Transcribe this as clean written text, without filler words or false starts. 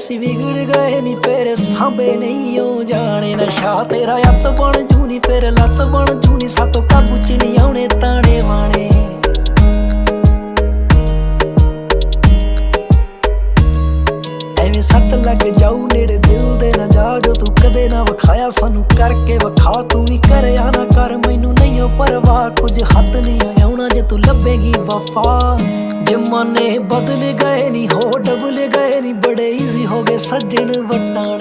ਅਸੀਂ ਵਿਗੜ ਗਏ ਨੀ ਫੇਰ ਸਾਂਭੇ ਨਹੀਂ ਹੋ ਜਾਣੇ। ਨਸ਼ਾ ਤੇਰਾ ਅੱਤ ਬਣ ਜੂ ਨੀ ਫੇਰ ਲੱਤ ਬਣ ਜੂ ਨੀ, ਸਾਤੋਂ ਕਾਬੂ ਚ ਨਹੀਂ ਆਉਣੇ ਤਾਣੇ ਬਾਣੇ। ਐਵੇਂ ਸੱਟ ਲੱਗ ਜਾਊ ਨੇੜੇ ਦਿਲ ਦੇ ਨਾ ਜਾ, ਜੋ ਤੂੰ ਕਦੇ ਨਾ ਵਿਖਾਇਆ ਸਾਨੂੰ ਕਰਕੇ ਵਿਖਾ। ਤੂੰ ਵੀ ਕਰਿਆ ਨਾ ਕਰ ਮੈਨੂੰ ਨਹੀਂ ਓ ਪਰਵਾਹ, ਕੁਝ ਹੱਥ ਨਹੀਂ ਆਉਣਾ ਜੇ ਤੂੰ ਲੱਭੇਗੀ ਵਫਾ। ਜ਼ਮਾਨੇ ਬਦਲ ਗਏ ਨੀ ਹੋ ਡਬਲ ਗਏ ਨੀ, ਬੜੇ ਈਜ਼ੀ ਹੋ ਗਏ ਸੱਜਣ ਵਟਾਣੇ।